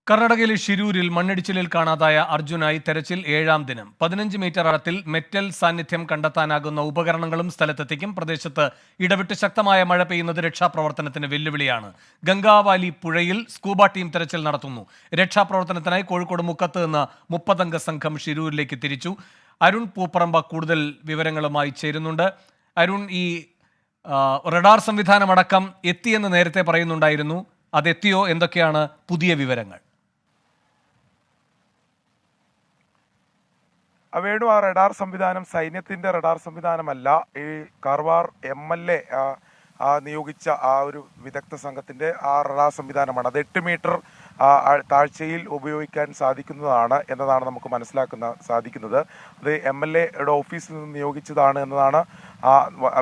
കർണാടകയിലെ ഷിരൂരിൽ മണ്ണിടിച്ചിലിൽ കാണാതായ അർജുനായി തെരച്ചിൽ 7-ാം ദിനം. 15 മീറ്റർ ആഴത്തിൽ മെറ്റൽ സാന്നിധ്യം കണ്ടെത്താനാകുന്ന ഉപകരണങ്ങളും സ്ഥലത്തെത്തിക്കും. പ്രദേശത്ത് ഇടവിട്ട് ശക്തമായ മഴ പെയ്യുന്നത് രക്ഷാപ്രവർത്തനത്തിന് വെല്ലുവിളിയാണ്. ഗംഗാവാലി പുഴയിൽ സ്കൂബ ടീം തെരച്ചിൽ നടത്തുന്നു. രക്ഷാപ്രവർത്തനത്തിനായി കോഴിക്കോട് മുക്കത്ത് നിന്ന് 30-അംഗ സംഘം ഷിരൂരിലേക്ക് തിരിച്ചു. അരുൺ പൂപ്പറമ്പ കൂടുതൽ വിവരങ്ങളുമായി ചേരുന്നുണ്ട്. അരുൺ, ഈ റഡാർ സംവിധാനമടക്കം എത്തിയെന്ന് നേരത്തെ പറയുന്നുണ്ടായിരുന്നു. അതെത്തിയോ? എന്തൊക്കെയാണ് പുതിയ വിവരങ്ങൾ? വേണു, ആ റഡാർ സംവിധാനം സൈന്യത്തിന്റെ റഡാർ സംവിധാനമല്ല. ഈ കാർവാർ MLA നിയോഗിച്ച ആ ഒരു വിദഗ്ധ സംഘത്തിന്റെ ആ റഡാർ സംവിധാനമാണ്. അത് 8 മീറ്റർ താഴ്ചയിൽ ഉപയോഗിക്കാൻ സാധിക്കുന്നതാണ് എന്നതാണ് നമുക്ക് സാധിക്കുന്നത്. അത് MLAയുടെ ഓഫീസിൽ നിന്ന് നിയോഗിച്ചതാണ് എന്നതാണ്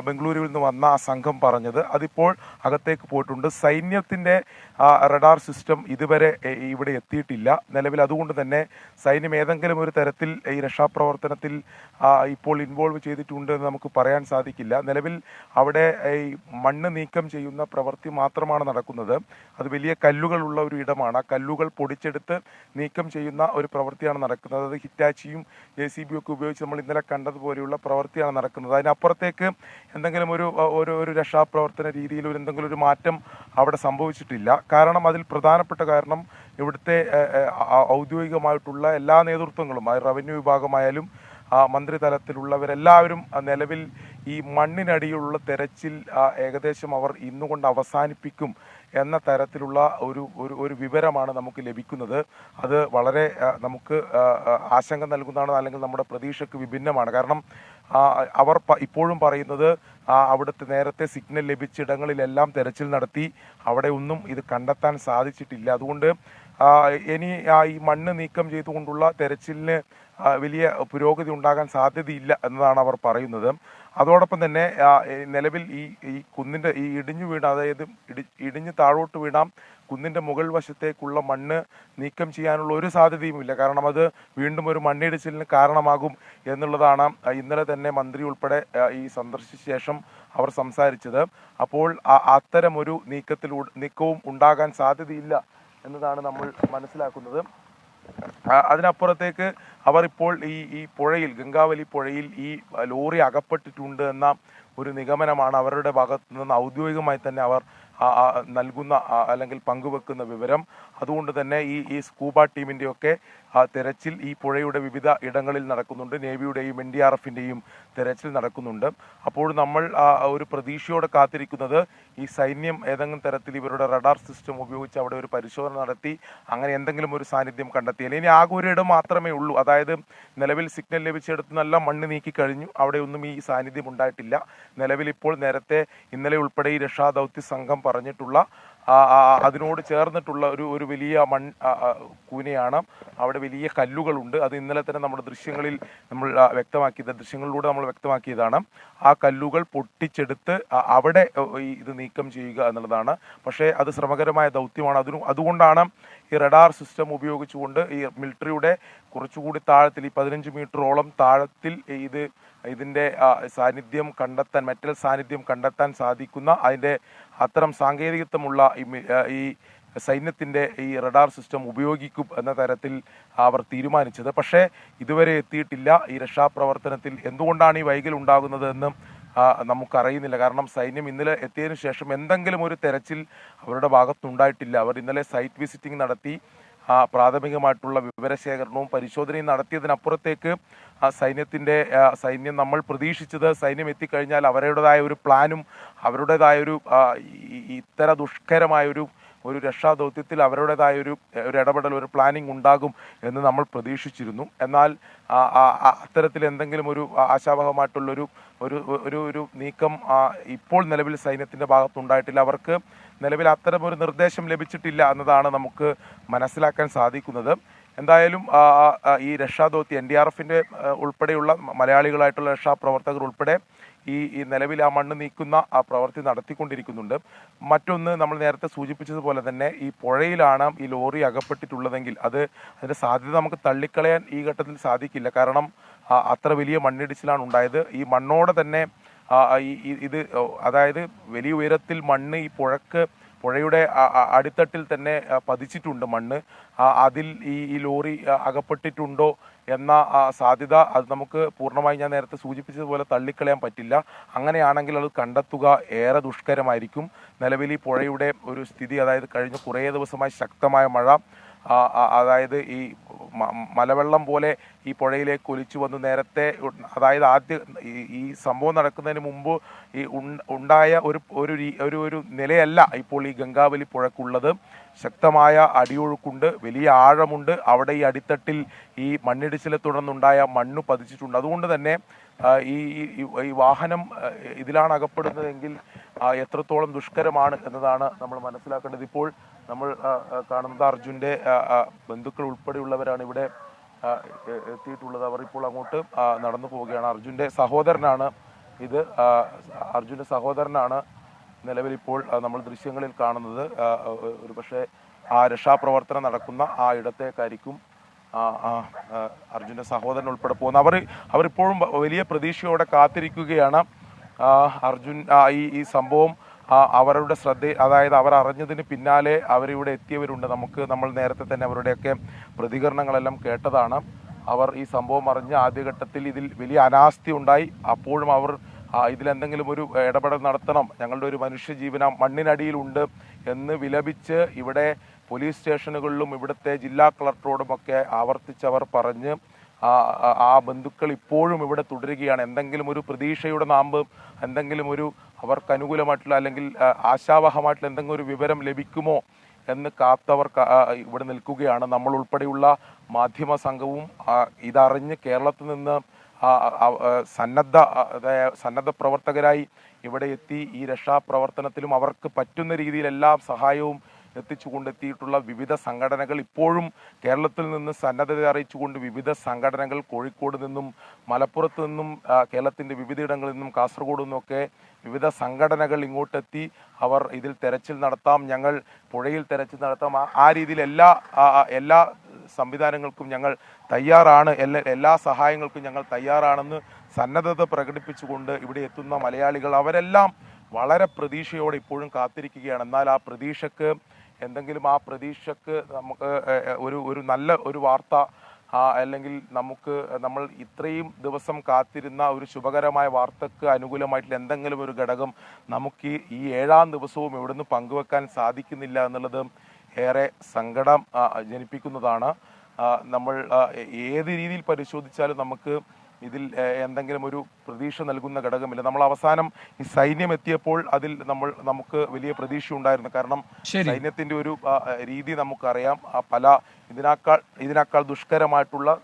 ബംഗളൂരുവിൽ നിന്ന് വന്ന ആ സംഘം പറഞ്ഞത്. അതിപ്പോൾ അകത്തേക്ക് പോയിട്ടുണ്ട്. സൈന്യത്തിന്റെ റഡാർ സിസ്റ്റം ഇതുവരെ ഇവിടെ എത്തിയിട്ടില്ല നിലവിൽ. അതുകൊണ്ട് തന്നെ സൈന്യം ഏതെങ്കിലും ഒരു തരത്തിൽ ഈ രക്ഷാപ്രവർത്തനത്തിൽ ഇപ്പോൾ ഇൻവോൾവ് ചെയ്തിട്ടുണ്ട് എന്ന് നമുക്ക് പറയാൻ സാധിക്കില്ല. നിലവിൽ അവിടെ ഈ മണ്ണ് നീക്കം ചെയ്യുന്ന പ്രവൃത്തി മാത്രമാണ് നടക്കുന്നത്. അത് വലിയ കല്ലുകളുള്ള ഒരു ഇടമാണ്. ആ കല്ലുകൾ പൊടിച്ചെടുത്ത് നീക്കം ചെയ്യുന്ന ഒരു പ്രവൃത്തിയാണ് നടക്കുന്നത്. അത് ഹിറ്റാച്ചിയും JCB ഒക്കെ ഉപയോഗിച്ച് നമ്മൾ ഇന്നലെ കണ്ടതുപോലെയുള്ള പ്രവൃത്തിയാണ് നടക്കുന്നത്. അതിനപ്പുറത്തേക്ക് എന്തെങ്കിലും ഒരു രക്ഷാപ്രവർത്തന രീതിയിൽ എന്തെങ്കിലും ഒരു മാറ്റം അവിടെ സംഭവിച്ചിട്ടില്ല. കാരണം അതിൽ പ്രധാനപ്പെട്ട കാരണം ഇവിടുത്തെ ഔദ്യോഗികമായിട്ടുള്ള എല്ലാ നേതൃത്വങ്ങളും, റവന്യൂ വിഭാഗമായാലും മന്ത്രിതലത്തിലുള്ളവരെല്ലാവരും നിലവിൽ ഈ മണ്ണിനടിയിലുള്ള തെരച്ചിൽ ഏകദേശം അവർ ഇന്നുകൊണ്ട് അവസാനിപ്പിക്കും എന്ന തരത്തിലുള്ള ഒരു വിവരമാണ് നമുക്ക് ലഭിക്കുന്നത്. അത് വളരെ നമുക്ക് ആശങ്ക നൽകുന്നതാണ്, അല്ലെങ്കിൽ നമ്മുടെ പ്രതീക്ഷയ്ക്ക് വിഭിന്നമാണ്. കാരണം അവർ ഇപ്പോഴും പറയുന്നത് അവിടുത്തെ നേരത്തെ സിഗ്നൽ ലഭിച്ചിടങ്ങളിലെല്ലാം തെരച്ചിൽ നടത്തി, അവിടെ ഒന്നും ഇത് കണ്ടെത്താൻ സാധിച്ചിട്ടില്ല. അതുകൊണ്ട് ഇനി ഈ മണ്ണ് നീക്കം ചെയ്തുകൊണ്ടുള്ള തെരച്ചിലിന് വലിയ പുരോഗതി ഉണ്ടാകാൻ സാധ്യതയില്ല എന്നതാണ് അവർ പറയുന്നത്. അതോടൊപ്പം തന്നെ നിലവിൽ ഈ കുന്നിൻ്റെ ഈ ഇടിഞ്ഞു വീണ, അതായത് ഇടിഞ്ഞ് താഴോട്ട് വീണ കുന്നിൻ്റെ മുകൾ വശത്തേക്കുള്ള മണ്ണ് നീക്കം ചെയ്യാനുള്ള ഒരു സാധ്യതയുമില്ല. കാരണം അത് വീണ്ടും ഒരു മണ്ണിടിച്ചിലിന് കാരണമാകും എന്നുള്ളതാണ് ഇന്നലെ തന്നെ മന്ത്രി ഉൾപ്പെടെ ഈ സന്ദർശിച്ച ശേഷം അവർ സംസാരിച്ചത്. അപ്പോൾ അത്തരമൊരു നീക്കവും ഉണ്ടാകാൻ സാധ്യതയില്ല എന്നതാണ് നമ്മൾ മനസ്സിലാക്കുന്നത്. അതിനപ്പുറത്തേക്ക് അവർ ഇപ്പോൾ ഈ പുഴയിൽ, ഗംഗാവലി പുഴയിൽ ഈ ലോറി അകപ്പെട്ടിട്ടുണ്ട് എന്ന ഒരു നിഗമനമാണ് അവരുടെ ഭാഗത്തു നിന്ന് ഔദ്യോഗികമായി തന്നെ അവർ നൽകുന്ന അല്ലെങ്കിൽ പങ്കുവെക്കുന്ന വിവരം. അതുകൊണ്ട് തന്നെ ഈ സ്കൂബ ടീമിൻ്റെയൊക്കെ തെരച്ചിൽ ഈ പുഴയുടെ വിവിധ ഇടങ്ങളിൽ നടക്കുന്നുണ്ട്. നേവിയുടെയും NDRFിൻ്റെയും തെരച്ചിൽ നടക്കുന്നുണ്ട്. അപ്പോൾ നമ്മൾ ഒരു പ്രതീക്ഷയോടെ കാത്തിരിക്കുന്നത് ഈ സൈന്യം ഏതെങ്കിലും തരത്തിൽ ഇവരുടെ റഡാർ സിസ്റ്റം ഉപയോഗിച്ച് അവിടെ ഒരു പരിശോധന നടത്തി അങ്ങനെ എന്തെങ്കിലും ഒരു സാന്നിധ്യം കണ്ടെത്തിയാൽ. ഇനി ആകെ ഒരു ഇടം മാത്രമേ ഉള്ളൂ. അതായത് നിലവിൽ സിഗ്നൽ ലഭിച്ചിടത്ത് നല്ല മണ്ണ് നീക്കി കഴിഞ്ഞു. അവിടെ ഒന്നും ഈ സാന്നിധ്യം ഉണ്ടായിട്ടില്ല. നിലവിൽ ഇപ്പോൾ നേരത്തെ ഇന്നലെ ഉൾപ്പെടെ ഈ രക്ഷാദൗത്യ സംഘം പറഞ്ഞിട്ടുള്ള അതിനോട് ചേർന്നിട്ടുള്ള ഒരു വലിയ കൂനയാണ്. അവിടെ വലിയ കല്ലുകളുണ്ട്. അത് ഇന്നലെ തന്നെ നമ്മുടെ ദൃശ്യങ്ങളിൽ നമ്മൾ ദൃശ്യങ്ങളിലൂടെ നമ്മൾ വ്യക്തമാക്കിയതാണ്. ആ കല്ലുകൾ പൊട്ടിച്ചെടുത്ത് അവിടെ ഇത് നീക്കം ചെയ്യുക എന്നുള്ളതാണ്. പക്ഷേ അത് ശ്രമകരമായ ദൗത്യമാണ്. അതുകൊണ്ടാണ് ഈ റഡാർ സിസ്റ്റം ഉപയോഗിച്ചുകൊണ്ട് ഈ മിലിറ്ററിയുടെ കുറച്ചുകൂടി താഴത്തിൽ, ഈ 15 മീറ്ററോളം താഴത്തിൽ ഇതിൻ്റെ സാന്നിധ്യം കണ്ടെത്താൻ, മെറ്റൽ സാന്നിധ്യം കണ്ടെത്താൻ സാധിക്കുന്ന അതിൻ്റെ അത്തരം സാങ്കേതികത്വമുള്ള ഈ സൈന്യത്തിൻ്റെ ഈ റഡാർ സിസ്റ്റം ഉപയോഗിക്കും എന്ന തരത്തിൽ അവർ തീരുമാനിച്ചത്. പക്ഷേ ഇതുവരെ എത്തിയിട്ടില്ല. ഈ രക്ഷാപ്രവർത്തനത്തിൽ എന്തുകൊണ്ടാണ് ഈ വൈകൽ ഉണ്ടാകുന്നത് എന്ന് നമുക്കറിയുന്നില്ല. കാരണം സൈന്യം ഇന്നലെ എത്തിയതിനു ശേഷം എന്തെങ്കിലും ഒരു തെരച്ചിൽ അവരുടെ ഭാഗത്തുണ്ടായിട്ടില്ല. അവർ ഇന്നലെ സൈറ്റ് വിസിറ്റിംഗ് നടത്തി പ്രാഥമികമായിട്ടുള്ള വിവരശേഖരണവും പരിശോധനയും നടത്തിയതിനപ്പുറത്തേക്ക് സൈന്യം നമ്മൾ പ്രതീക്ഷിച്ചത് സൈന്യം എത്തിക്കഴിഞ്ഞാൽ അവരുടേതായ ഒരു പ്ലാനും അവരുടേതായ ഇത്തര ദുഷ്കരമായൊരു രക്ഷാദൗത്യത്തിൽ അവരുടേതായ ഒരു ഇടപെടൽ, ഒരു പ്ലാനിങ് ഉണ്ടാകും എന്ന് നമ്മൾ പ്രതീക്ഷിച്ചിരുന്നു. എന്നാൽ അത്തരത്തിൽ എന്തെങ്കിലും ഒരു ആശാവഹമായിട്ടുള്ളൊരു ഒരു നീക്കം ഇപ്പോൾ നിലവിൽ സൈന്യത്തിൻ്റെ ഭാഗത്തുണ്ടായിട്ടില്ല. അവർക്ക് നിലവിൽ അത്തരമൊരു നിർദ്ദേശം ലഭിച്ചിട്ടില്ല എന്നതാണ് നമുക്ക് മനസ്സിലാക്കാൻ സാധിക്കുന്നത്. എന്തായാലും ഈ രക്ഷാദൗത്യം NDRFിൻ്റെ ഉൾപ്പെടെയുള്ള മലയാളികളായിട്ടുള്ള രക്ഷാപ്രവർത്തകർ ഉൾപ്പെടെ ഈ നിലവിൽ ആ മണ്ണ് നീക്കുന്ന ആ പ്രവൃത്തി നടത്തിക്കൊണ്ടിരിക്കുന്നുണ്ട്. മറ്റൊന്ന്, നമ്മൾ നേരത്തെ സൂചിപ്പിച്ചതുപോലെ തന്നെ ഈ പുഴയിലാണ് ഈ ലോറി അകപ്പെട്ടിട്ടുള്ളതെങ്കിൽ അതിൻ്റെ സാധ്യത നമുക്ക് തള്ളിക്കളയാൻ ഈ ഘട്ടത്തിൽ സാധിക്കില്ല. കാരണം അത്ര വലിയ മണ്ണിടിച്ചിലാണ് ഉണ്ടായത്. ഈ മണ്ണോടെ തന്നെ അതായത് വലിയ ഉയരത്തിൽ മണ്ണ് ഈ പുഴക്ക് പുഴയുടെ അടിത്തട്ടിൽ തന്നെ പതിച്ചിട്ടുണ്ട് മണ്ണ്. അതിൽ ഈ ലോറി അകപ്പെട്ടിട്ടുണ്ടോ എന്ന സാധ്യത അത് നമുക്ക് പൂർണ്ണമായി ഞാൻ നേരത്തെ സൂചിപ്പിച്ചതുപോലെ തള്ളിക്കളയാൻ പറ്റില്ല. അങ്ങനെയാണെങ്കിൽ അത് കണ്ടെത്തുക ഏറെ ദുഷ്കരമായിരിക്കും. നിലവിൽ ഈ പുഴയുടെ ഒരു സ്ഥിതി, അതായത് കഴിഞ്ഞ കുറേ ദിവസമായി ശക്തമായ മഴ, അതായത് ഈ മലവെള്ളം പോലെ ഈ പുഴയിലേക്ക് ഒലിച്ചു വന്ന് നേരത്തെ, അതായത് ആദ്യ ഈ സംഭവം നടക്കുന്നതിന് മുമ്പ് ഈ ഉണ്ടായ ഒരു നിലയല്ല ഇപ്പോൾ ഈ ഗംഗാവലി പുഴക്കുള്ളത്. ശക്തമായ അടിയൊഴുക്കുണ്ട്, വലിയ ആഴമുണ്ട്. അവിടെ ഈ അടിത്തട്ടിൽ ഈ മണ്ണിടിച്ചിലെ തുടർന്നുണ്ടായ മണ്ണ് പതിച്ചിട്ടുണ്ട്. അതുകൊണ്ട് തന്നെ ഈ വാഹനം ഇതിലാണ് അകപ്പെടുന്നതെങ്കിൽ എത്രത്തോളം ദുഷ്കരമാണ് എന്നതാണ് നമ്മൾ മനസ്സിലാക്കേണ്ടത്. ഇപ്പോൾ നമ്മൾ കാണുന്നത് അർജുൻ്റെ ബന്ധുക്കൾ ഉൾപ്പെടെയുള്ളവരാണ് ഇവിടെ എത്തിയിട്ടുള്ളത്. അവർ ഇപ്പോൾ അങ്ങോട്ട് നടന്നു പോവുകയാണ്. അർജുൻ്റെ സഹോദരനാണ് ഇത്. അർജുൻ്റെ സഹോദരനാണ് നിലവിലിപ്പോൾ നമ്മൾ ദൃശ്യങ്ങളിൽ കാണുന്നത്. ഒരു പക്ഷേ ആ രക്ഷാപ്രവർത്തനം നടക്കുന്ന ആ ഇടത്തേക്കായിരിക്കും അർജുൻ്റെ സഹോദരൻ ഉൾപ്പെടെ പോകുന്നത്. അവരിപ്പോഴും വലിയ പ്രതീക്ഷയോടെ കാത്തിരിക്കുകയാണ്. അർജുൻ ഈ സംഭവം അവരുടെ അതായത് അവർ അറിഞ്ഞതിന് പിന്നാലെ അവരിവിടെ എത്തിയവരുണ്ട്. നമ്മൾ നേരത്തെ തന്നെ അവരുടെയൊക്കെ പ്രതികരണങ്ങളെല്ലാം കേട്ടതാണ്. അവർ ഈ സംഭവം അറിഞ്ഞ് ആദ്യഘട്ടത്തിൽ ഇതിൽ വലിയ അനാസ്ഥ ഉണ്ടായി. അപ്പോഴും അവർ ഇതിലെന്തെങ്കിലും ഒരു ഇടപെടൽ നടത്തണം, ഞങ്ങളുടെ ഒരു മനുഷ്യജീവന മണ്ണിനടിയിലുണ്ട് എന്ന് വിലപിച്ച് ഇവിടെ പോലീസ് സ്റ്റേഷനുകളിലും ഇവിടുത്തെ ജില്ലാ കളക്ടറോടുമൊക്കെ ആവർത്തിച്ചവർ പറഞ്ഞ് ആ ബന്ധുക്കൾ ഇപ്പോഴും ഇവിടെ തുടരുകയാണ്. എന്തെങ്കിലും ഒരു പ്രതീക്ഷയുടെ നാമ്പ്, എന്തെങ്കിലും ഒരു അവർക്ക് അനുകൂലമായിട്ടുള്ള അല്ലെങ്കിൽ ആശാവഹമായിട്ടുള്ള എന്തെങ്കിലും ഒരു വിവരം ലഭിക്കുമോ എന്ന് കാത്തവർ ഇവിടെ നിൽക്കുകയാണ്. നമ്മൾ ഉൾപ്പെടെയുള്ള മാധ്യമ സംഘവും ഇതറിഞ്ഞ് കേരളത്തിൽ നിന്ന് സന്നദ്ധ പ്രവർത്തകരായി ഇവിടെ എത്തി ഈ രക്ഷാപ്രവർത്തനത്തിലും അവർക്ക് പറ്റുന്ന രീതിയിൽ എല്ലാ സഹായവും എത്തിച്ചുകൊണ്ടെത്തിയിട്ടുള്ള വിവിധ സംഘടനകൾ ഇപ്പോഴും കേരളത്തിൽ നിന്ന് സന്നദ്ധത അറിയിച്ചുകൊണ്ട് വിവിധ സംഘടനകൾ കോഴിക്കോട് നിന്നും മലപ്പുറത്ത് നിന്നും കേരളത്തിൻ്റെ വിവിധയിടങ്ങളിൽ നിന്നും കാസർഗോഡ് നിന്നൊക്കെ വിവിധ സംഘടനകൾ ഇങ്ങോട്ടെത്തി അവർ ഇതിൽ തെരച്ചിൽ നടത്താം, ഞങ്ങൾ പുഴയിൽ തെരച്ചിൽ നടത്താം, ആ രീതിയിൽ എല്ലാ സംവിധാനങ്ങൾക്കും ഞങ്ങൾ തയ്യാറാണ്, എല്ലാ സഹായങ്ങൾക്കും ഞങ്ങൾ തയ്യാറാണെന്ന് സന്നദ്ധത പ്രകടിപ്പിച്ചുകൊണ്ട് ഇവിടെ എത്തുന്ന മലയാളികൾ അവരെല്ലാം വളരെ പ്രതീക്ഷയോടെ ഇപ്പോഴും കാത്തിരിക്കുകയാണ്. എന്നാൽ ആ പ്രതീക്ഷക്ക് നമുക്ക് ഒരു നല്ല ഒരു വാർത്ത അല്ലെങ്കിൽ നമ്മൾ ഇത്രയും ദിവസം കാത്തിരുന്ന ഒരു ശുഭകരമായ വാർത്തക്ക് അനുകൂലമായിട്ടുള്ള എന്തെങ്കിലും ഒരു ഘടകം നമുക്ക് ഈ 7ാം ദിവസവും ഇവിടുന്ന് പങ്കുവെക്കാൻ സാധിക്കുന്നില്ല എന്നുള്ളത് ഏറെ സങ്കടം ജനിപ്പിക്കുന്നതാണ്. നമ്മൾ ഏത് രീതിയിൽ പരിശോധിച്ചാലും നമുക്ക് ഇതിൽ എന്തെങ്കിലും ഒരു പ്രതീക്ഷ നൽകുന്ന ഘടകമില്ല. നമ്മൾ അവസാനം ഈ സൈന്യം എത്തിയപ്പോൾ അതിൽ നമുക്ക് വലിയ പ്രതീക്ഷ ഉണ്ടായിരുന്നു. കാരണം സൈന്യത്തിന്റെ ഒരു രീതി നമുക്കറിയാം. ഇതിനേക്കാൾ ദുഷ്കരമായിട്ടുള്ള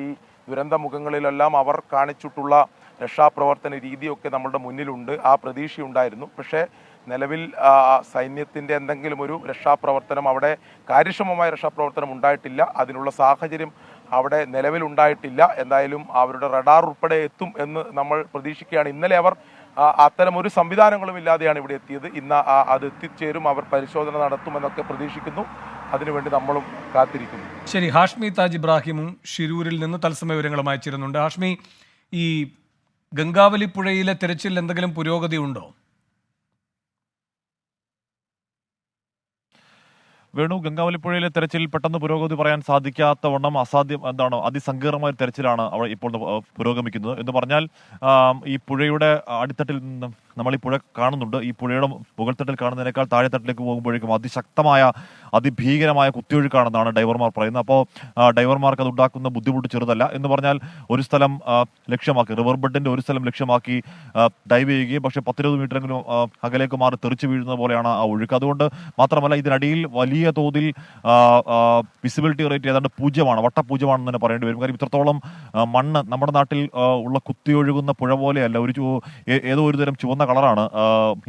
ഈ ദുരന്ത മുഖങ്ങളിലെല്ലാം അവർ കാണിച്ചിട്ടുള്ള രക്ഷാപ്രവർത്തന രീതിയൊക്കെ നമ്മളുടെ മുന്നിലുണ്ട്. ആ പ്രതീക്ഷയുണ്ടായിരുന്നു. പക്ഷേ നിലവിൽ സൈന്യത്തിൻ്റെ എന്തെങ്കിലും ഒരു രക്ഷാപ്രവർത്തനം അവിടെ കാര്യക്ഷമമായ രക്ഷാപ്രവർത്തനം ഉണ്ടായിട്ടില്ല. അതിനുള്ള സാഹചര്യം അവിടെ നിലവിലുണ്ടായിട്ടില്ല. എന്തായാലും അവരുടെ റഡാർ ഉൾപ്പെടെ എത്തും എന്ന് നമ്മൾ പ്രതീക്ഷിക്കുകയാണ്. ഇന്നലെ അവർ അത്തരം ഒരു സംവിധാനങ്ങളും ഇല്ലാതെയാണ് ഇവിടെ എത്തിയത്. ഇന്ന് അത് എത്തിച്ചേരും, അവർ പരിശോധന നടത്തുമെന്നൊക്കെ പ്രതീക്ഷിക്കുന്നു. അതിനുവേണ്ടി നമ്മളും കാത്തിരിക്കുന്നു. ശരി, ഹാഷ്മി താജ് ഇബ്രാഹിമും ഷിരൂരിൽ നിന്ന് തത്സമയ വിവരങ്ങളും അയച്ചിരുന്നുണ്ട്. ഹാഷ്മി, ഈ ഗംഗാവലി പുഴയിലെ തെരച്ചിൽ എന്തെങ്കിലും പുരോഗതി ഉണ്ടോ? വേണു, ഗംഗാവലിപ്പുഴയിലെ തെരച്ചിൽ പെട്ടെന്ന് പുരോഗതി പറയാൻ സാധിക്കാത്ത വണ്ണം അതിസങ്കീർണമായ തെരച്ചിലാണ് അവിടെ ഇപ്പോൾ പുരോഗമിക്കുന്നത്. എന്ന് പറഞ്ഞാൽ ഈ പുഴയുടെ അടിത്തട്ടിൽ നിന്ന് നമ്മൾ ഈ പുഴ കാണുന്നുണ്ട്. ഈ പുഴയുടെ മുകൾത്തട്ടിൽ കാണുന്നതിനേക്കാൾ താഴെത്തട്ടിലേക്ക് പോകുമ്പോഴേക്കും അതിശക്തമായ അതിഭീകരമായ കുത്തിയൊഴുക്കാണെന്നാണ് ഡൈവർമാർ പറയുന്നത്. അപ്പോൾ ഡൈവർമാർക്ക് അത് ഉണ്ടാക്കുന്ന ബുദ്ധിമുട്ട് ചെറുതല്ല. എന്ന് പറഞ്ഞാൽ ഒരു സ്ഥലം ലക്ഷ്യമാക്കി, റിവർ ബെഡിന്റെ ഒരു സ്ഥലം ലക്ഷ്യമാക്കി ഡൈവ് ചെയ്യുകയും പക്ഷേ 10-20 മീറ്ററെങ്കിലും അകലേക്ക് മാറി തെറിച്ചു വീഴുന്നത് പോലെയാണ് ആ ഒഴുക്ക്. അതുകൊണ്ട് മാത്രമല്ല ഇതിനടിയിൽ വലിയ തോതിൽ വിസിബിലിറ്റി റേറ്റ് ഏതാണ്ട് 0-ആണ്, വട്ടപൂജ്യമാണെന്ന് തന്നെ പറയേണ്ടി വരും. കാര്യം ഇത്രത്തോളം മണ്ണ് നമ്മുടെ നാട്ടിൽ ഉള്ള കുത്തിയൊഴുകുന്ന പുഴ പോലെയല്ല, ഏതോ ഒരു തരം ചുവന്ന കളറാണ്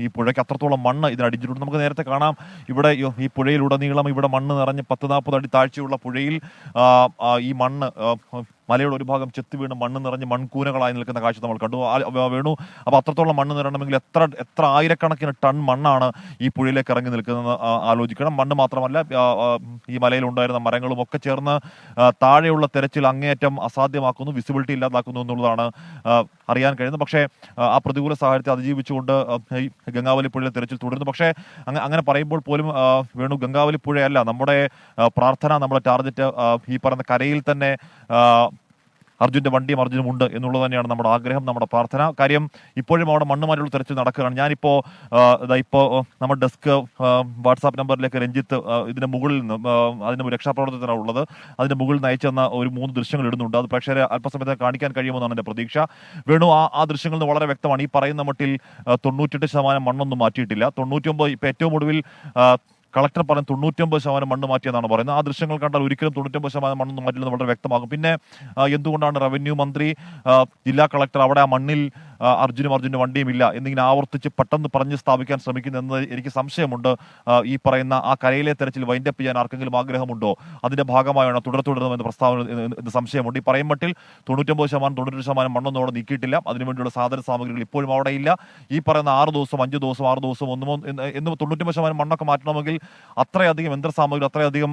ഈ പുഴയ്ക്ക്. അത്രത്തോളം മണ്ണ് ഇതിനടിച്ചിട്ടുണ്ട്. നമുക്ക് നേരത്തെ കാണാം ഇവിടെ ഈ പുഴയിലുടനീളം ഇവിടെ മണ്ണ് നിറഞ്ഞ് 10-40 അടി താഴ്ചയുള്ള പുഴയിൽ ഈ മണ്ണ് മലയുടെ ഒരു ഭാഗം ചെത്തി വീണ് മണ്ണ് നിറഞ്ഞ് മൺകൂനകളായി നിൽക്കുന്ന കാഴ്ച നമ്മൾ കണ്ടു. വേണു, അപ്പോൾ അത്രത്തോളം മണ്ണ് നിറയണമെങ്കിൽ എത്ര ആയിരക്കണക്കിന് ടൺ മണ്ണാണ് ഈ പുഴയിലേക്ക് ഇറങ്ങി നിൽക്കുന്നത് ആലോചിക്കണം. മണ്ണ് മാത്രമല്ല, ഈ മലയിൽ ഉണ്ടായിരുന്ന മരങ്ങളും ഒക്കെ ചേർന്ന് താഴെയുള്ള തെരച്ചിൽ അങ്ങേയറ്റം അസാധ്യമാക്കുന്നു, വിസിബിലിറ്റി ഇല്ലാതാക്കുന്നു എന്നുള്ളതാണ് അറിയാൻ കഴിയുന്നത്. പക്ഷേ ആ പ്രതികൂല സാഹചര്യത്തെ അതിജീവിച്ചുകൊണ്ട് ഈ ഗംഗാവലി പുഴയിലെ തെരച്ചിൽ തുടരുന്നു. പക്ഷേ അങ്ങനെ പറയുമ്പോൾ പോലും വേണു, ഗംഗാവലി പുഴയല്ല നമ്മുടെ പ്രാർത്ഥന, നമ്മുടെ ടാർഗറ്റ് ഈ പറയുന്ന കരയിൽ തന്നെ അർജുന്റെ വണ്ടിയും അർജുനും ഉണ്ട് എന്നുള്ളത് തന്നെയാണ് നമ്മുടെ ആഗ്രഹം, നമ്മുടെ പ്രാർത്ഥന. കാര്യം ഇപ്പോഴും അവിടെ മണ്ണ് മാറ്റിയുള്ള തെരച്ചിൽ നടക്കുകയാണ്. ഞാനിപ്പോൾ നമ്മുടെ ഡെസ്ക് വാട്സാപ്പ് നമ്പറിലേക്ക് രഞ്ജിത്ത് ഇതിന്റെ മുകളിൽ നിന്ന് അതിന്റെ രക്ഷാപ്രവർത്തനത്തിനാണ് ഉള്ളത്, അതിന്റെ മുകളിൽ നിന്ന് അയച്ചെന്ന ഒരു 3 ദൃശ്യങ്ങൾ ഇടുന്നുണ്ട്. അത് പ്രേക്ഷകരെ അല്പസമയത്ത് കാണിക്കാൻ കഴിയുമെന്നാണ് എൻ്റെ പ്രതീക്ഷ. വേണു, ആ ദൃശ്യങ്ങളിൽ നിന്ന് വളരെ വ്യക്തമാണ്. ഈ പറയുന്ന മട്ടിൽ 98% മണ്ണൊന്നും മാറ്റിയിട്ടില്ല. 99 ഇപ്പം ഏറ്റവും ഒടുവിൽ കളക്ടർ പറഞ്ഞ 99% മണ്ണ് മാറ്റിയെന്നാണ് പറയുന്നത്. ആ ദൃശ്യങ്ങൾ കണ്ടാൽ ഒരിക്കലും 99% മണ്ണൊന്നും മാറ്റില്ലെന്ന് വളരെ വ്യക്തമാകും. പിന്നെ എന്തുകൊണ്ടാണ് റവന്യൂ മന്ത്രി, ജില്ലാ കളക്ടർ അവിടെ ആ മണ്ണിൽ അർജുന്റെ വണ്ടിയും ഇല്ല എന്നിങ്ങനെ ആവർത്തിച്ച് പെട്ടെന്ന് പറഞ്ഞ് സ്ഥാപിക്കാൻ ശ്രമിക്കുന്നതെന്ന് എനിക്ക് സംശയമുണ്ട്. ഈ പറയുന്ന ആ കരയിലെ തെരച്ചിൽ വൈൻഡപ്പ് ചെയ്യാൻ ആർക്കെങ്കിലും ആഗ്രഹമുണ്ടോ? അതിന്റെ ഭാഗമായാണ് തുടരുമെന്ന് പ്രസ്താവന എന്ന് സംശയമുണ്ട്. ഈ പറയും മട്ടിൽ 99%, 98% മണ്ണൊന്നും അവിടെ നീക്കിയിട്ടില്ല. അതിനുവേണ്ടിയുള്ള സാധന സാമഗ്രികൾ ഇപ്പോഴും അവിടെ ഇല്ല. ഈ പറയുന്ന 6 ദിവസം, 5 ദിവസം, 6 ദിവസം എന്ന് 99% മണ്ണൊക്കെ മാറ്റണമെങ്കിൽ അത്രയധികം യന്ത്രസാമഗ്രി, അത്രയധികം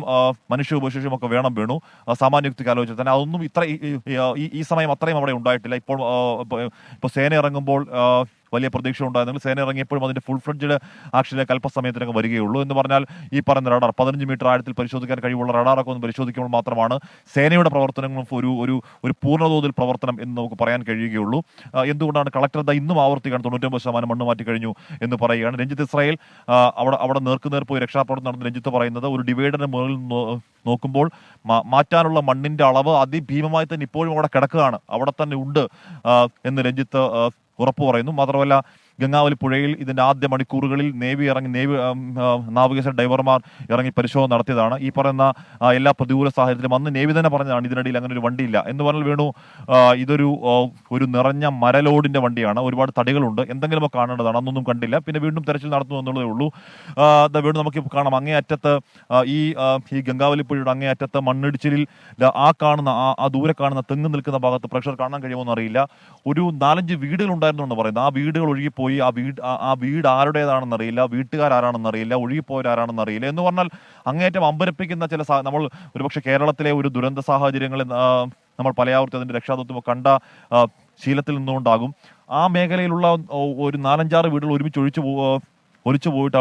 മനുഷ്യ ഉപശേഷം ഒക്കെ വേണം. വേണു, സാമാന്യ യുക്തിക്ക് ആലോചിച്ചാൽ തന്നെ അതൊന്നും ഈ സമയം അത്രയും അവിടെ ഉണ്ടായിട്ടില്ല. ഇപ്പോൾ സേന ഇറങ്ങുമ്പോൾ വലിയ പ്രതീക്ഷ ഉണ്ടായിരുന്നെങ്കിൽ സേന ഇറങ്ങിയപ്പോഴും അതിന്റെ ഫുൾ ഫ്ലെഡ്ജ്ഡ് ആക്ഷനിലേക്ക് അല്പസമയത്തിനൊക്കെ വരികയുള്ളൂ. എന്ന് പറഞ്ഞാൽ ഈ പറയുന്ന റഡാർ 15 മീറ്റർ ആഴത്തിൽ പരിശോധിക്കാൻ കഴിവുള്ള റഡാറൊക്കെ ഒന്ന് പരിശോധിക്കുമ്പോൾ മാത്രമാണ് സേനയുടെ പ്രവർത്തനങ്ങളും ഒരു പൂർണ്ണതോതിൽ പ്രവർത്തനം എന്ന് നമുക്ക് പറയാൻ കഴിയുകയുള്ളൂ. എന്തുകൊണ്ടാണ് കളക്ടർ ഇന്നും ആവർത്തിക്കാൻ 99% മണ്ണ് മാറ്റി കഴിഞ്ഞു എന്ന് പറയുകയാണ്. രഞ്ജിത്ത് ഇസ്രായേൽ അവിടെ നേർക്കുനേർ പോയി രക്ഷാപ്രവർത്തനം നടന്ന രഞ്ജിത്ത് പറയുന്നത്, ഒരു ഡിവൈഡറിന് മുകളിൽ നോക്കുമ്പോൾ മാറ്റാനുള്ള മണ്ണിന്റെ അളവ് അതിഭീമമായി തന്നെ ഇപ്പോഴും അവിടെ കിടക്കുകയാണ്, അവിടെ തന്നെ ഉണ്ട് എന്ന് രഞ്ജിത്ത് ഉറപ്പു പറയുന്നു. മാത്രമല്ല, ഗംഗാവലി പുഴയിൽ ഇതിന്റെ ആദ്യ മണിക്കൂറുകളിൽ നേവി നാവികസേന ഡൈവർമാർ ഇറങ്ങി പരിശോധന നടത്തിയതാണ്. ഈ പറയുന്ന എല്ലാ പ്രതികൂല സാഹചര്യത്തിലും അന്ന് നേവി തന്നെ പറഞ്ഞതാണ് ഇതിനിടയിൽ അങ്ങനെ ഒരു വണ്ടിയില്ല എന്ന് പറഞ്ഞാൽ. വേണു, ഇതൊരു നിറഞ്ഞ മരലോഡിന്റെ വണ്ടിയാണ്, ഒരുപാട് തടികളുണ്ട്, എന്തെങ്കിലുമൊക്കെ കാണേണ്ടതാണ്, അന്നൊന്നും കണ്ടില്ല. പിന്നെ വീണ്ടും തെരച്ചിൽ നടത്തുന്നു എന്നുള്ളതേ ഉള്ളൂ. വേണു, നമുക്ക് കാണാം അങ്ങേയറ്റത്ത് ഈ ഗംഗാവലി പുഴയുടെ അങ്ങേയറ്റത്ത് മണ്ണിടിച്ചിലിൽ ആ കാണുന്ന ആ ദൂരെ കാണുന്ന തെങ്ങ് നിൽക്കുന്ന ഭാഗത്ത് പ്രഷർ കാണാൻ കഴിയുമോ എന്നറിയില്ല. ഒരു 4-5 വീടുകൾ ഉണ്ടായിരുന്നു എന്ന് പറയുന്നത്. ആ വീടുകൾ ഒഴുകിപ്പോയി. ആ വീട് ആരുടേതാണെന്നറിയില്ല, വീട്ടുകാരാണെന്നറിയില്ല, ഒഴുകിപ്പോയവരാണെന്നറിയില്ല. എന്ന് പറഞ്ഞാൽ അങ്ങേറ്റം അമ്പരപ്പിക്കുന്ന ചില നമ്മൾ ഒരുപക്ഷെ കേരളത്തിലെ ഒരു ദുരന്ത സാഹചര്യങ്ങളിൽ നമ്മൾ പലയാവർത്തി അതിന്റെ രക്ഷാദൗത്യം കണ്ട ശീലത്തിൽ നിന്നുകൊണ്ടാകും ആ മേഖലയിലുള്ള ഒരു 4-5 വീടുകൾ ഒരുമിച്ച് ഒലിച്ചു പോയിട്ട്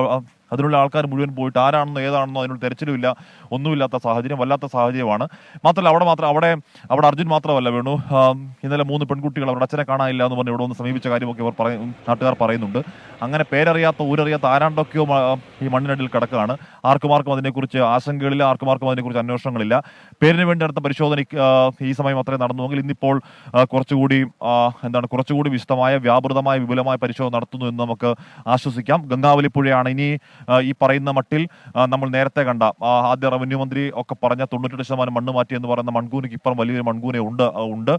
അതിനുള്ള ആൾക്കാർ മുഴുവൻ പോയിട്ട് ആരാണെന്നോ ഏതാണെന്നോ അതിനുള്ള തെരച്ചിലുമില്ല, ഒന്നുമില്ലാത്ത സാഹചര്യം, വല്ലാത്ത സാഹചര്യമാണ്. മാത്രമല്ല അവിടെ അർജുൻ മാത്രമല്ല വേണു, ഇന്നലെ 3 പെൺകുട്ടികൾ അവരുടെ അച്ഛനെ കാണാനില്ല എന്ന് പറഞ്ഞ് ഇവിടെ ഒന്ന് സമീപിച്ച കാര്യമൊക്കെ നാട്ടുകാർ പറയുന്നുണ്ട്. അങ്ങനെ പേരറിയാത്ത ഊരറിയാത്ത ആരാണ്ടൊക്കെയോ ഈ മണ്ണിനടിയിൽ കിടക്കുകയാണ്. ആർക്കുമാർക്കും അതിനെക്കുറിച്ച് ആശങ്കകളില്ല, ആർക്കുമാർക്കും അതിനെക്കുറിച്ച് അന്വേഷണങ്ങളില്ല. പേരിന് വേണ്ടി നടത്ത പരിശോധന ഈ സമയം അത്രയും നടന്നുവെങ്കിൽ ഇന്നിപ്പോൾ കുറച്ചുകൂടി വിശദമായ, വ്യാപൃതമായ, വിപുലമായ പരിശോധന നടത്തുന്നു എന്ന് നമുക്ക് ആശ്വസിക്കാം. ഗംഗാവലി പുഴയാണ് ഇനി ഈ പറയുന്ന മട്ടിൽ നമ്മൾ നേരത്തെ കണ്ട ആദ്യ റവന്യൂ മന്ത്രി ഒക്കെ പറഞ്ഞ 98% മണ്ണ് മാറ്റി എന്ന് പറയുന്ന മൺകൂനയ്ക്ക് ഇപ്പുറം വലിയൊരു മൺകൂന ഉണ്ട്.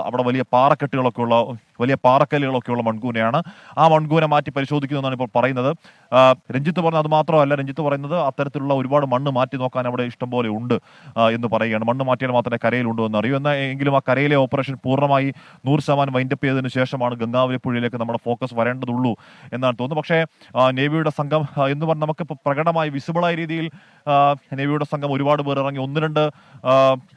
അവിടെ വലിയ പാറക്കല്ലുകളൊക്കെയുള്ള മൺകൂനയാണ്. ആ മൺകൂന മാറ്റി പരിശോധിക്കുന്നതാണ് ഇപ്പോൾ പറയുന്നത്. രഞ്ജിത്ത് പറഞ്ഞത് അത് മാത്രമല്ല, രഞ്ജിത്ത് പറയുന്നത് അത്തരത്തിലുള്ള ഒരുപാട് മണ്ണ് മാറ്റി നോക്കാൻ അവിടെ ഇഷ്ടംപോലെ ഉണ്ട് എന്ന് പറയുകയാണ്. മണ്ണ് മാറ്റിയാൽ മാത്രമേ കരയിലുണ്ടോ എന്ന് അറിയൂ. എങ്കിലും ആ കരയിലെ ഓപ്പറേഷൻ പൂർണ്ണമായി 100% വൈൻഡപ്പ് ചെയ്തതിനു ശേഷമാണ് ഗംഗാവലി പുഴയിലേക്ക് നമ്മുടെ ഫോക്കസ് വരേണ്ടതുള്ളൂ എന്നാണ് തോന്നുന്നത്. പക്ഷേ നേവിയുടെ സംഘം എന്ന് പറഞ്ഞാൽ നമുക്കിപ്പോൾ പ്രകടമായി വിസിബിളായ രീതിയിൽ നേവിയുടെ സംഘം ഒരുപാട് പേർ ഇറങ്ങി 1-2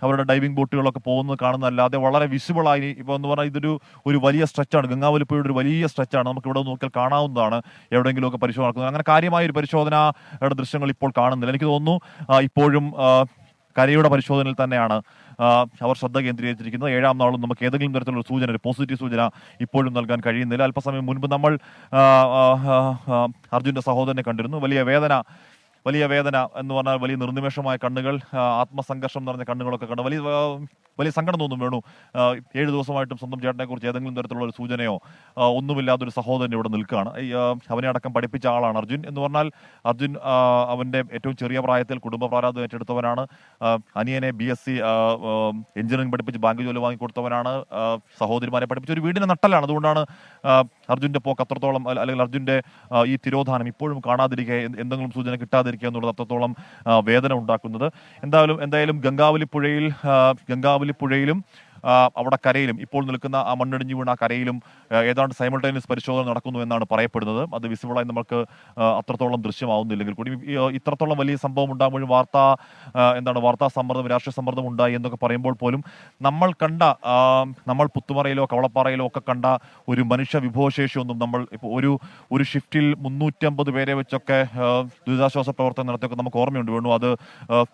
അവരുടെ ഡൈവിംഗ് ബോട്ടുകളൊക്കെ പോകുന്നത് കാണുന്നതല്ലാതെ വളരെ വിസിബിളായി ഇപ്പോൾ എന്ന് പറഞ്ഞാൽ ഒരു വലിയ സ്ട്രെച്ചാണ്. ഗംഗാവലി പുഴയുടെ ഒരു വലിയ സ്ട്രെച്ചാണ്, നമുക്ക് ഇവിടെ നോക്കിയാൽ കാണാവുന്നതാണ്. എവിടെയെങ്കിലുമൊക്കെ പരിശോധന നടക്കുന്നത്, അങ്ങനെ കാര്യമായ ഒരു പരിശോധനയുടെ ദൃശ്യങ്ങൾ ഇപ്പോൾ കാണുന്നില്ല. എനിക്ക് തോന്നുന്നു ഇപ്പോഴും കരയുടെ പരിശോധനയിൽ തന്നെയാണ് അവർ ശ്രദ്ധ കേന്ദ്രീകരിച്ചിരിക്കുന്നത്. 7ാം നാളും നമുക്ക് ഏതെങ്കിലും തരത്തിലുള്ള സൂചന, ഒരു പോസിറ്റീവ് സൂചന ഇപ്പോഴും നൽകാൻ കഴിയുന്നില്ല. അല്പസമയം മുൻപ് നമ്മൾ അർജുന്റെ സഹോദരനെ കണ്ടിരുന്നു. വലിയ വേദന എന്ന് പറഞ്ഞാൽ വലിയ നിർനിമേഷമായ കണ്ണുകൾ, ആത്മസംഘർഷം നിറഞ്ഞ കണ്ണുകളൊക്കെ കണ്ട് വലിയ സങ്കടം തോന്നും. വേണു, 7 ദിവസമായിട്ടും സ്വന്തം ചേട്ടനെ കുറിച്ച് ഏതെങ്കിലും തരത്തിലുള്ള ഒരു സൂചനയോ ഒന്നുമില്ലാത്തൊരു സഹോദരൻ ഇവിടെ നിൽക്കുകയാണ്. അവനെ അടക്കം പഠിപ്പിച്ച ആളാണ് അർജുൻ എന്ന് പറഞ്ഞാൽ. അർജുൻ അവന്റെ ഏറ്റവും ചെറിയ പ്രായത്തിൽ കുടുംബ പ്രാരാബ്ധം ഏറ്റെടുത്തവനാണ്. അനിയനെ BSc എഞ്ചിനീയറിംഗ് പഠിപ്പിച്ച് ബാങ്ക് ജോലി വാങ്ങിക്കൊടുത്തവനാണ്. സഹോദരിമാരെ പഠിപ്പിച്ച ഒരു വീടിന് നട്ടലാണ്. അതുകൊണ്ടാണ് അർജുന്റെ പോക്ക് അത്രത്തോളം, അല്ലെങ്കിൽ അർജുന്റെ ഈ തിരോധാനം ഇപ്പോഴും കാണാതിരിക്കുക, എന്തെങ്കിലും സൂചന കിട്ടാതിരിക്കുക കാണാതിരിക്കുക എന്നുള്ളത് അത്രത്തോളം വേദന ഉണ്ടാക്കുന്നത്. എന്തായാലും ഗംഗാവലി പുഴയിലും അവിടെ കരയിലും ഇപ്പോൾ നിൽക്കുന്ന ആ മണ്ണിടിഞ്ഞു വീണ കരയിലും ഏതാണ്ട് സൈമൾട്ടേനിയസ് പരിശോധന നടക്കുന്നു എന്നാണ് പറയപ്പെടുന്നത്. അത് വിസിബിളായി നമുക്ക് അത്രത്തോളം ദൃശ്യമാവുന്നില്ലെങ്കിൽ കൂടി ഇത്രത്തോളം വലിയ സംഭവം ഉണ്ടാകുമ്പോഴും വാർത്താ സമ്മർദ്ദം, രാഷ്ട്രീയ സമ്മർദ്ദം ഉണ്ടായി എന്നൊക്കെ പറയുമ്പോൾ പോലും നമ്മൾ പുത്തുമറയിലോ കവളപ്പാറയിലോ ഒക്കെ കണ്ട ഒരു മനുഷ്യ വിഭവശേഷിയൊന്നും നമ്മൾ ഇപ്പോൾ ഒരു ഷിഫ്റ്റിൽ 350 പേരെ വെച്ചൊക്കെ ദുരിതാശ്വാസ പ്രവർത്തനം നടത്തിയൊക്കെ നമുക്ക് ഓർമ്മയുണ്ട് വേണു. അത്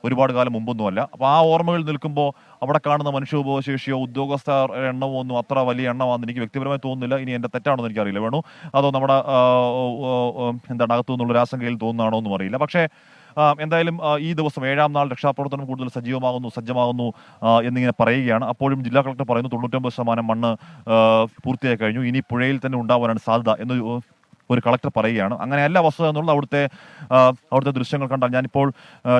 ഒരുപാട് കാലം മുമ്പൊന്നുമല്ല. അപ്പോൾ ആ ഓർമ്മകൾ നിൽക്കുമ്പോൾ അവിടെ കാണുന്ന മനുഷ്യ വിഭവശേഷിയോ ഉദ്യോഗസ്ഥ എണ്ണമോ ഒന്നും അത്ര വലിയ എണ്ണമാണെന്ന് എനിക്ക് വ്യക്തിപരമായി തോന്നുന്നില്ല. ഇനി എൻ്റെ തെറ്റാണെന്ന് എനിക്കറിയില്ല വേണു, അതോ നമ്മുടെ അകത്തു നിന്നുള്ള ആശങ്കയിൽ തോന്നുന്നതാണോ എന്നും അറിയില്ല. പക്ഷേ എന്തായാലും ഈ ദിവസം 7ാം നാൾ രക്ഷാപ്രവർത്തനം കൂടുതൽ സജ്ജമാകുന്നു എന്നിങ്ങനെ പറയുകയാണ്. അപ്പോഴും ജില്ലാ കളക്ടർ പറയുന്നു 99% മണ്ണ് പൂർത്തിയായി കഴിഞ്ഞു, ഇനി പുഴയിൽ തന്നെ ഉണ്ടാവാനാണ് സാധ്യത എന്ന് ഒരു കളക്ടർ പറയുകയാണ്. അങ്ങനെയല്ല വസ്തുത എന്നുള്ളത് അവിടുത്തെ ദൃശ്യങ്ങൾ കണ്ടാൽ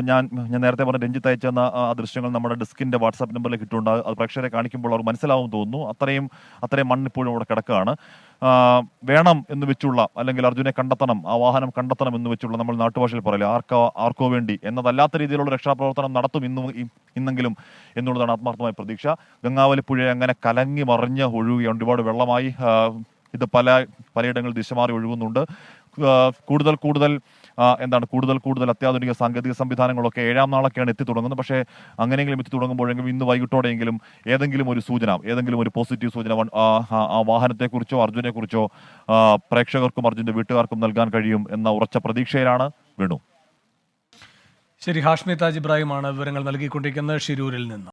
ഞാൻ നേരത്തെ പറഞ്ഞ രഞ്ജിത്ത് അയച്ചെന്ന ആ ദൃശ്യങ്ങൾ നമ്മുടെ ഡെസ്കിന്റെ വാട്സാപ്പ് നമ്പറിലേക്ക് ഇട്ടുകൊണ്ട് അത് പ്രേക്ഷകരെ കാണിക്കുമ്പോൾ അവർ മനസ്സിലാവും തോന്നുന്നു. അത്രയും മണ്ണിപ്പോഴും അവിടെ കിടക്കുകയാണ്. വേണം എന്ന് വെച്ചുള്ള, അല്ലെങ്കിൽ അർജുനെ കണ്ടെത്തണം, ആ വാഹനം കണ്ടെത്തണം എന്ന് വെച്ചുള്ള, നമ്മൾ നാട്ടുഭാഷയിൽ പറയില്ല ആർക്കോ വേണ്ടി എന്നതല്ലാത്ത രീതിയിലുള്ള രക്ഷാപ്രവർത്തനം നടത്തും ഇന്നെങ്കിലും എന്നുള്ളതാണ് ആത്മാർത്ഥമായ പ്രതീക്ഷ. ഗംഗാവലി പുഴ അങ്ങനെ കലങ്ങി മറിഞ്ഞ് ഒഴുകുകയാണ്. ഒരുപാട് വെള്ളമായി ഇത് പലയിടങ്ങളിൽ ദിശമാറി ഒഴുകുന്നുണ്ട്. കൂടുതൽ അത്യാധുനിക സാങ്കേതിക സംവിധാനങ്ങളൊക്കെ 7ാം നാളൊക്കെയാണ് എത്തി തുടങ്ങുന്നത്. പക്ഷേ അങ്ങനെയെങ്കിലും എത്തി തുടങ്ങുമ്പോഴെങ്കിലും ഇന്ന് വൈകിട്ടോടെയെങ്കിലും ഏതെങ്കിലും ഒരു പോസിറ്റീവ് സൂചന ആ വാഹനത്തെക്കുറിച്ചോ അർജുനെക്കുറിച്ചോ പ്രേക്ഷകർക്കും അർജുന്റെ വീട്ടുകാർക്കും നൽകാൻ കഴിയും എന്ന ഉറച്ച പ്രതീക്ഷയിലാണ് വേണു. ശരി, ഹാഷ്മി താജ് ഇബ്രാഹിമാണ് വിവരങ്ങൾ നൽകിക്കൊണ്ടിരിക്കുന്നത് ഷിരൂരിൽ നിന്ന്.